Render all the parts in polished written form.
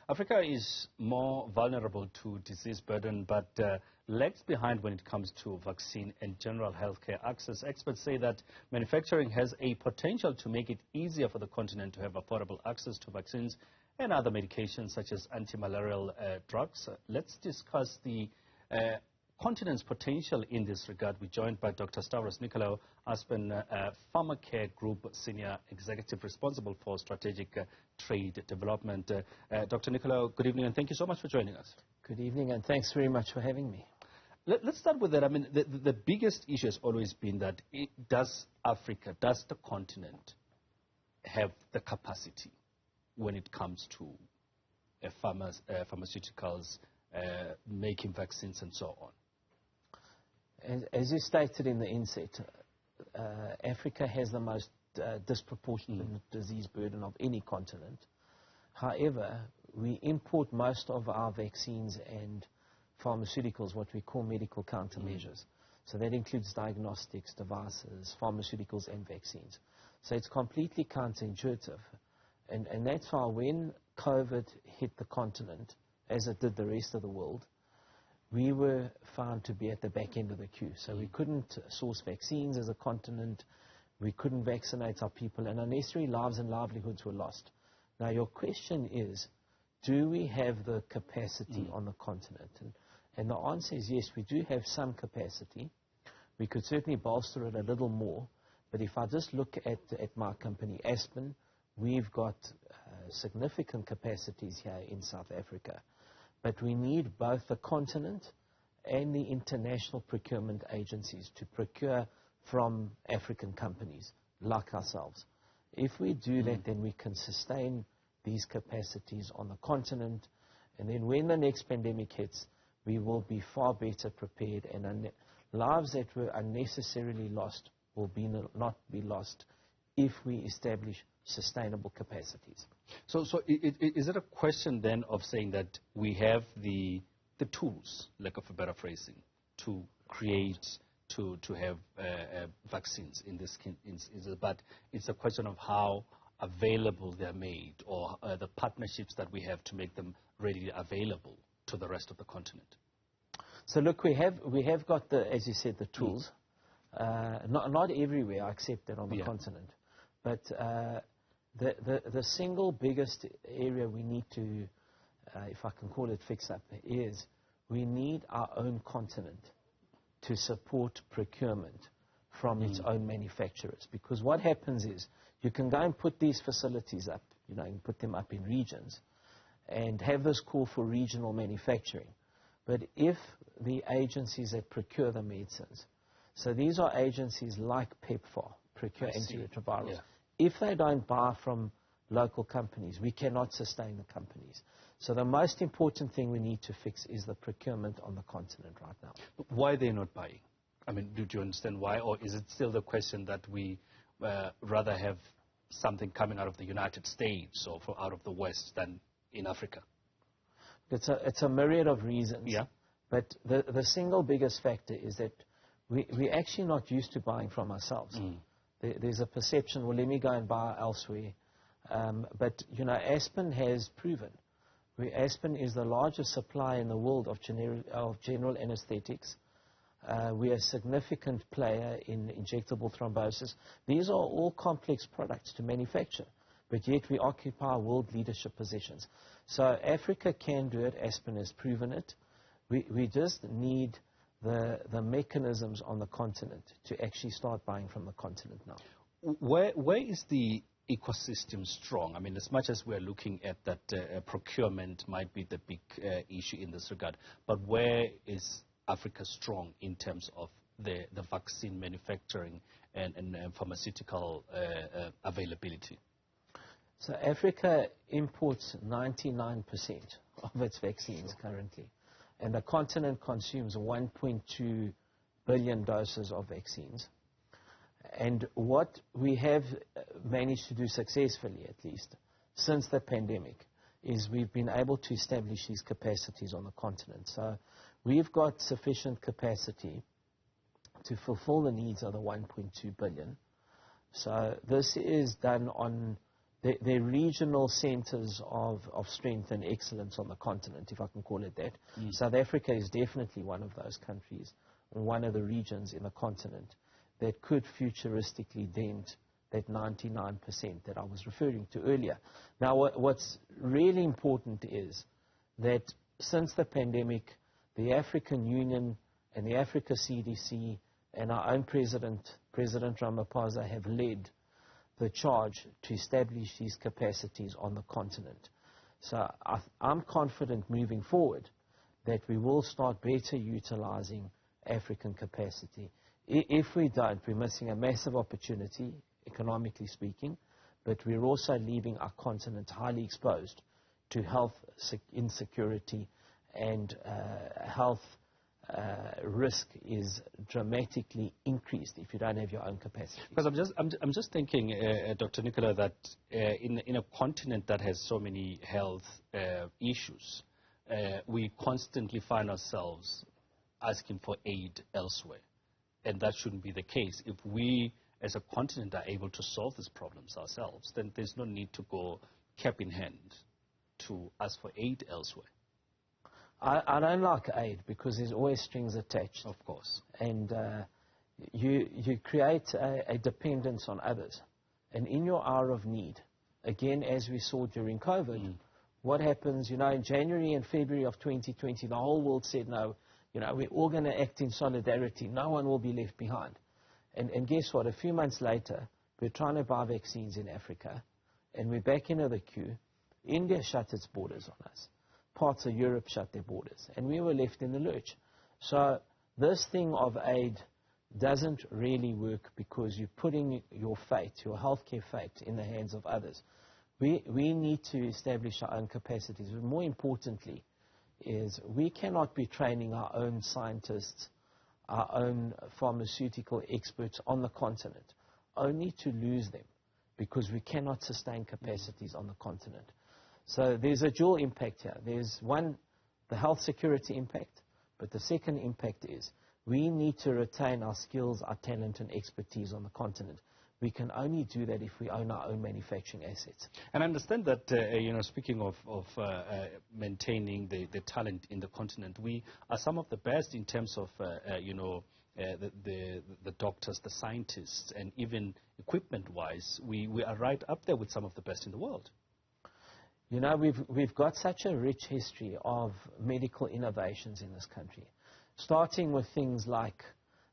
Africa is more vulnerable to disease burden, but lags behind when it comes to vaccine and general healthcare access. Experts say that manufacturing has a potential to make it easier for the continent to have affordable access to vaccines and other medications such as anti-malarial drugs. Let's discuss the continent's potential in this regard. We're joined by Dr. Stavros Nicolaou, Aspen Pharmacare Group Senior Executive responsible for strategic trade development. Dr. Nicolaou, good evening and thank you so much for joining us. Good evening and thanks very much for having me. Let's start with that. I mean, the biggest issue has always been that does Africa, does the continent have the capacity when it comes to pharmaceuticals, making vaccines and so on? As you stated in the inset, Africa has the most disproportionate disease burden of any continent. However, we import most of our vaccines and pharmaceuticals, what we call medical countermeasures. So that includes diagnostics, devices, pharmaceuticals and vaccines. So it's completely counterintuitive. And that's why when COVID hit the continent, as it did the rest of the world, we were found to be at the back end of the queue. So we couldn't source vaccines as a continent, we couldn't vaccinate our people, and unnecessary lives and livelihoods were lost. Now your question is, do we have the capacity on the continent? And the answer is yes, we do have some capacity. We could certainly bolster it a little more, but if I just look at my company, Aspen, we've got significant capacities here in South Africa. But we need both the continent and the international procurement agencies to procure from African companies like ourselves. If we do that, then we can sustain these capacities on the continent, and then when the next pandemic hits, we will be far better prepared, and lives that were unnecessarily lost will not be lost if we establish sustainable capacities. So is it a question then of saying that we have the tools, lack of a better phrasing, to create, to have vaccines in this instance, but it's a question of how available they're made, or the partnerships that we have to make them readily available to the rest of the continent? So look, we have got as you said, the tools. Not everywhere, I accept that on the continent, but the single biggest area we need to, if I can call it fix up, is we need our own continent to support procurement from its own manufacturers. Because what happens is, you can go and put these facilities up, and put them up in regions, and have this call for regional manufacturing. But if the agencies that procure the medicines, so these are agencies like PEPFAR, procure antiretrovirals, if they don't buy from local companies, we cannot sustain the companies. So the most important thing we need to fix is the procurement on the continent right now. But why are they not buying? I mean, do you understand why? Or is it still the question that we rather have something coming out of the United States or out of the West than in Africa? It's a myriad of reasons. Yeah. But the single biggest factor is that we're actually not used to buying from ourselves. There's a perception, well, let me go and buy elsewhere. But, Aspen has proven. Aspen is the largest supplier in the world of general anesthetics. We are a significant player in injectable thrombosis. These are all complex products to manufacture, but yet we occupy world leadership positions. So Africa can do it. Aspen has proven it. We just need the mechanisms on the continent to actually start buying from the continent now. Where is the ecosystem strong? I mean, as much as we're looking at that procurement might be the big issue in this regard, but where is Africa strong in terms of the vaccine manufacturing and pharmaceutical availability? So Africa imports 99% of its vaccines currently, and the continent consumes 1.2 billion doses of vaccines. And what we have managed to do successfully, at least, since the pandemic, is we've been able to establish these capacities on the continent. So we've got sufficient capacity to fulfill the needs of the 1.2 billion. So this is done on they're regional centers of strength and excellence on the continent, if I can call it that. South Africa is definitely one of those countries, one of the regions in the continent that could futuristically dent that 99% that I was referring to earlier. Now, what's really important is that since the pandemic, the African Union and the Africa CDC and our own President Ramaphosa, have led the charge to establish these capacities on the continent. So I'm confident moving forward that we will start better utilizing African capacity. If we don't, we're missing a massive opportunity, economically speaking, but we're also leaving our continent highly exposed to health insecurity, and health risk is dramatically increased if you don't have your own capacity. Because I'm just thinking, Dr. Nicolaou, that in a continent that has so many health issues, we constantly find ourselves asking for aid elsewhere, and that shouldn't be the case. If we as a continent are able to solve these problems ourselves, then there's no need to go cap in hand to ask for aid elsewhere. I don't like aid because there's always strings attached. Of course. And you create a dependence on others. And in your hour of need, again, as we saw during COVID, what happens, in January and February of 2020, the whole world said, no, we're all going to act in solidarity. No one will be left behind. And guess what? A few months later, we're trying to buy vaccines in Africa, and we're back into the queue. India shut its borders on us. Parts of Europe shut their borders, and we were left in the lurch. So this thing of aid doesn't really work because you're putting your fate, your healthcare fate, in the hands of others. We need to establish our own capacities. But more importantly, is we cannot be training our own scientists, our own pharmaceutical experts on the continent, only to lose them because we cannot sustain capacities on the continent. So there's a dual impact here. There's one, the health security impact, but the second impact is we need to retain our skills, our talent and expertise on the continent. We can only do that if we own our own manufacturing assets. And I understand that, speaking of maintaining the talent in the continent, we are some of the best in terms of, the doctors, the scientists, and even equipment-wise, we are right up there with some of the best in the world. We've got such a rich history of medical innovations in this country, starting with things like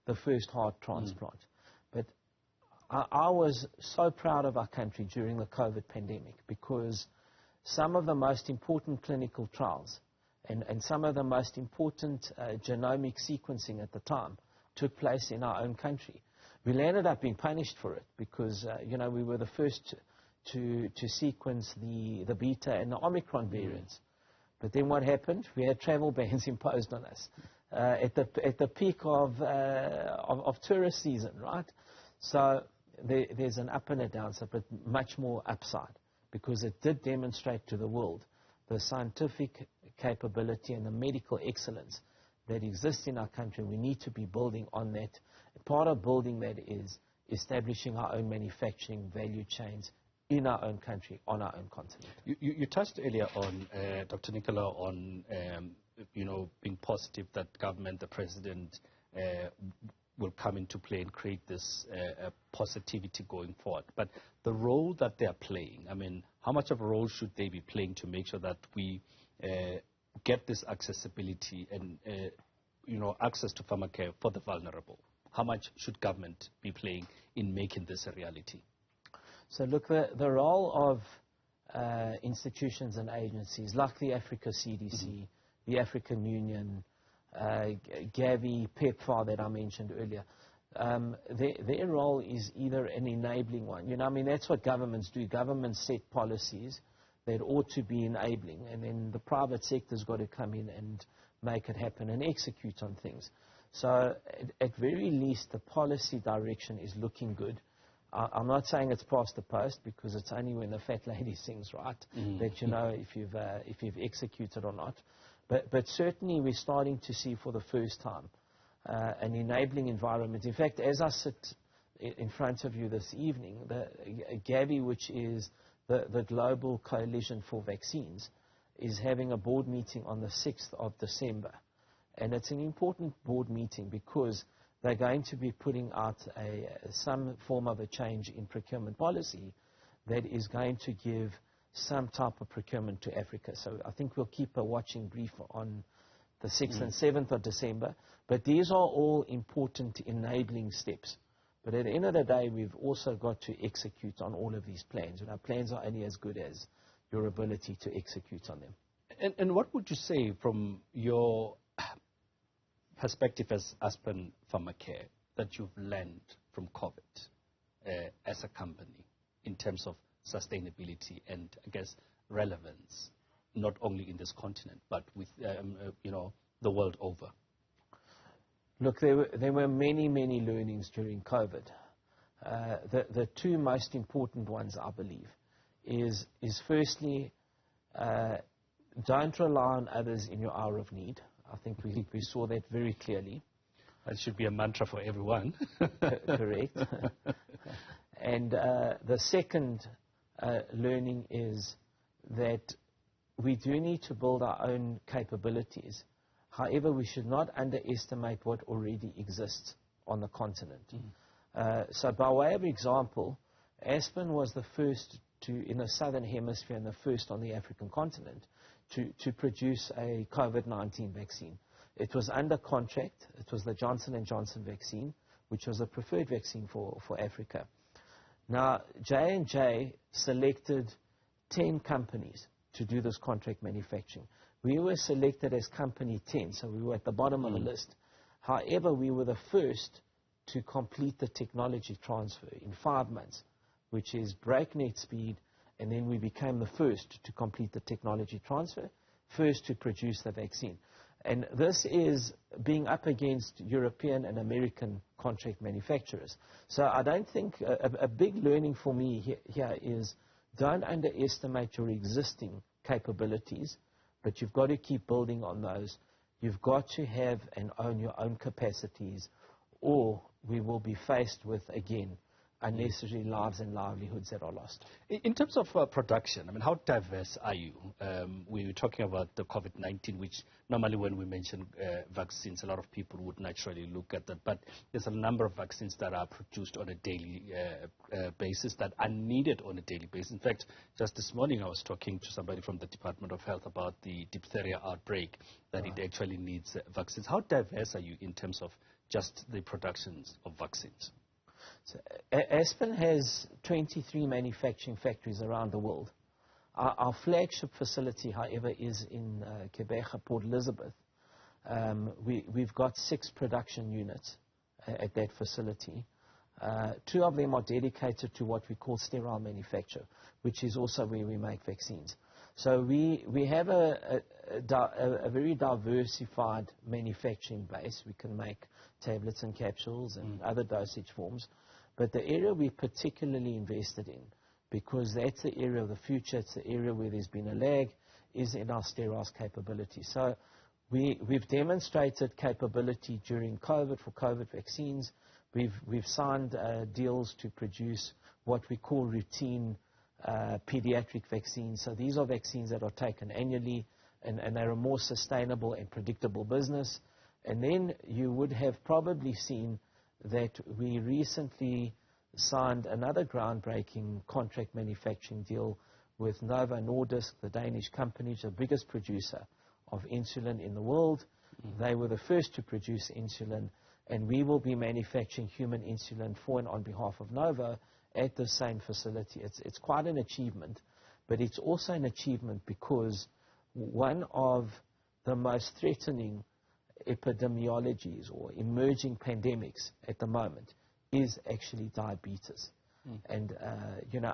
the first heart transplant. But I was so proud of our country during the COVID pandemic because some of the most important clinical trials and some of the most important genomic sequencing at the time took place in our own country. We ended up being punished for it because, we were the first to sequence the beta and the Omicron variants. But then what happened? We had travel bans imposed on us at the peak of tourist season, right? So there's an up and a downside, but much more upside because it did demonstrate to the world the scientific capability and the medical excellence that exists in our country. We need to be building on that. Part of building that is establishing our own manufacturing value chains in our own country, on our own continent. You touched earlier on, Dr. Nicolaou, on being positive that government, the president, will come into play and create this positivity going forward. But the role that they are playing, how much of a role should they be playing to make sure that we get this accessibility and access to pharmacare for the vulnerable? How much should government be playing in making this a reality? So look, the role of institutions and agencies like the Africa CDC, the African Union, Gavi, PEPFAR that I mentioned earlier, their role is either an enabling one. That's what governments do. Governments set policies that ought to be enabling, and then the private sector's got to come in and make it happen and execute on things. So at very least, the policy direction is looking good. I'm not saying it's past the post because it's only when the fat lady sings, right, that you know if you've executed or not. But certainly we're starting to see for the first time an enabling environment. In fact, as I sit in front of you this evening, the Gavi, which is the Global Coalition for Vaccines, is having a board meeting on the 6th of December. And it's an important board meeting because they're going to be putting out some form of a change in procurement policy that is going to give some type of procurement to Africa. So I think we'll keep a watching brief on the 6th and 7th of December. But these are all important enabling steps. But at the end of the day, we've also got to execute on all of these plans. And our plans are only as good as your ability to execute on them. And what would you say from your perspective as Aspen Pharmacare that you've learned from COVID as a company in terms of sustainability and, I guess, relevance, not only in this continent, but with, the world over? Look, there were many, many learnings during COVID. The two most important ones, I believe, is firstly, don't rely on others in your hour of need. I think we saw that very clearly. That should be a mantra for everyone. Correct. And the second learning is that we do need to build our own capabilities. However, we should not underestimate what already exists on the continent. So by way of example, Aspen was the first in the southern hemisphere and the first on the African continent to produce a COVID-19 vaccine. It was under contract. It was the Johnson & Johnson vaccine, which was a preferred vaccine for Africa. Now, J&J selected 10 companies to do this contract manufacturing. We were selected as company 10, so we were at the bottom of the list. However, we were the first to complete the technology transfer in 5 months, which is breakneck speed, and then we became the first to complete the technology transfer, first to produce the vaccine. And this is being up against European and American contract manufacturers. So I don't think a big learning for me here is don't underestimate your existing capabilities, but you've got to keep building on those. You've got to have and own your own capacities, or we will be faced with, again, unnecessary lives and livelihoods that are lost. In terms of production, I mean, how diverse are you? We were talking about the COVID-19, which normally when we mention vaccines, a lot of people would naturally look at that. But there's a number of vaccines that are produced on a daily basis, that are needed on a daily basis. In fact, just this morning I was talking to somebody from the Department of Health about the diphtheria outbreak, that it actually needs vaccines. How diverse are you in terms of just the productions of vaccines? So, Aspen has 23 manufacturing factories around the world. Our flagship facility, however, is in Quebec, Port Elizabeth. We've got 6 production units at that facility. 2 of them are dedicated to what we call sterile manufacture, which is also where we make vaccines. So we have a very diversified manufacturing base. We can make tablets and capsules and other dosage forms. But the area we particularly invested in, because that's the area of the future, it's the area where there's been a lag, is in our steriles capability. So we've demonstrated capability during COVID for COVID vaccines. We've signed deals to produce what we call routine pediatric vaccines. So these are vaccines that are taken annually, and they're a more sustainable and predictable business. And then you would have probably seen that we recently signed another groundbreaking contract manufacturing deal with Novo Nordisk, the Danish company, the biggest producer of insulin in the world. They were the first to produce insulin, and we will be manufacturing human insulin for and on behalf of Novo at the same facility. It's quite an achievement, but it's also an achievement because one of the most threatening epidemiologies or emerging pandemics at the moment is actually diabetes. And,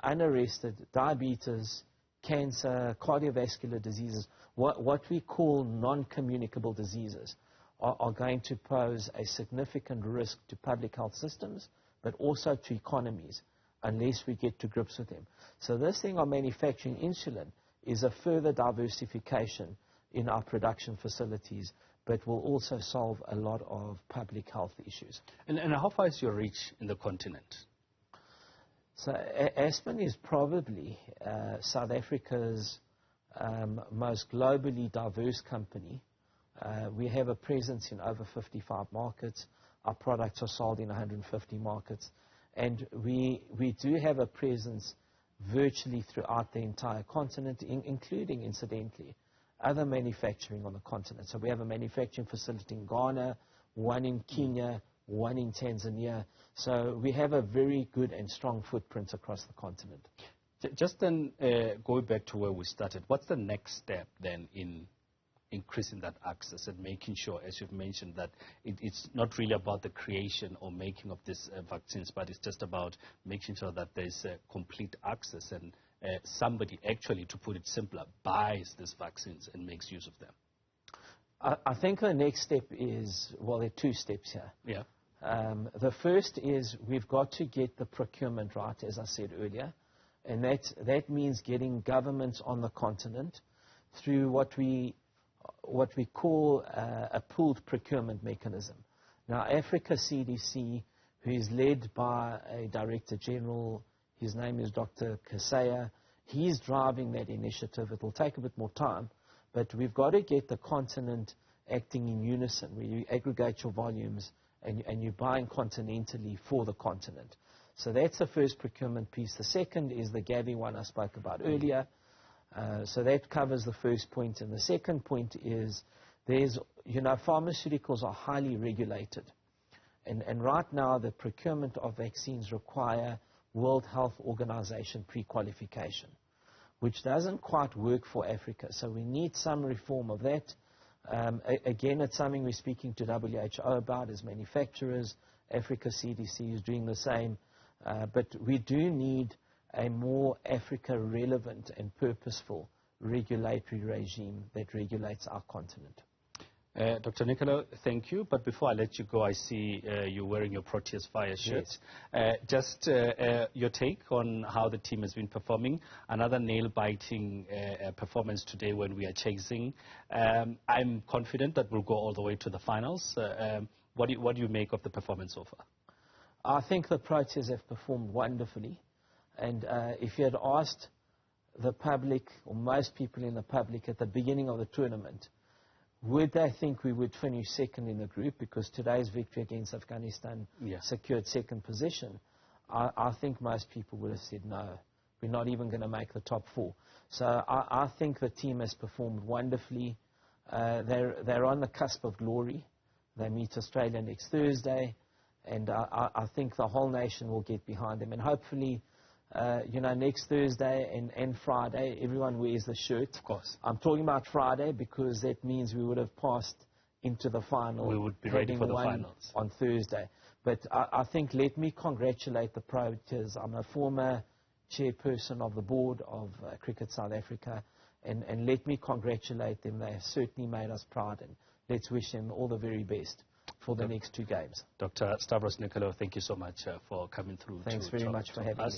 unarrested diabetes, cancer, cardiovascular diseases, what we call non-communicable diseases are going to pose a significant risk to public health systems, but also to economies, unless we get to grips with them. So this thing on manufacturing insulin is a further diversification in our production facilities, but will also solve a lot of public health issues. And how far is your reach in the continent? So Aspen is probably South Africa's most globally diverse company. We have a presence in over 55 markets. Our products are sold in 150 markets. And we do have a presence virtually throughout the entire continent, including, incidentally, other manufacturing on the continent. So we have a manufacturing facility in Ghana, one in Kenya, one in Tanzania. So we have a very good and strong footprint across the continent. Just then, going back to where we started, what's the next step then in increasing that access and making sure, as you've mentioned, that it's not really about the creation or making of these vaccines, but it's just about making sure that there's complete access and somebody actually, to put it simpler, buys these vaccines and makes use of them? I think the next step is, well, there are two steps here. Yeah. The first is we've got to get the procurement right, as I said earlier, and that means getting governments on the continent through what we call a pooled procurement mechanism. Now, Africa CDC, who is led by a Director General, his name is Dr. Kaseya, he's driving that initiative. It will take a bit more time, but we've got to get the continent acting in unison, where you aggregate your volumes and you're buying continentally for the continent. So that's the first procurement piece. The second is the Gavi one I spoke about earlier. So that covers the first point. And the second point is pharmaceuticals are highly regulated. And right now the procurement of vaccines require World Health Organization pre-qualification, which doesn't quite work for Africa. So we need some reform of that. Again, it's something we're speaking to WHO about as manufacturers. Africa CDC is doing the same. But we do need a more Africa-relevant and purposeful regulatory regime that regulates our continent. Dr. Nicolaou, thank you. But before I let you go, I see you're wearing your Proteas Fire shirt. Yes. Just your take on how the team has been performing. Another nail-biting performance today when we are chasing. I'm confident that we'll go all the way to the finals. What do you make of the performance so far? I think the Proteas have performed wonderfully. And if you had asked the public, or most people in the public at the beginning of the tournament, would they think we would finish second in the group, because today's victory against Afghanistan secured second position, I think most people would have said no, we're not even going to make the top four. So I think the team has performed wonderfully. They're on the cusp of glory. They meet Australia next Thursday, and I think the whole nation will get behind them. And hopefully, next Thursday and Friday, everyone wears the shirt. Of course. I'm talking about Friday because that means we would have passed into the final. We would be ready for the finals on Thursday. But I think let me congratulate the Proteas. I'm a former chairperson of the board of Cricket South Africa, and let me congratulate them. They have certainly made us proud, and let's wish them all the very best for the next two games. Dr. Stavros Nicolaou, thank you so much for coming through. Thanks very much for having me.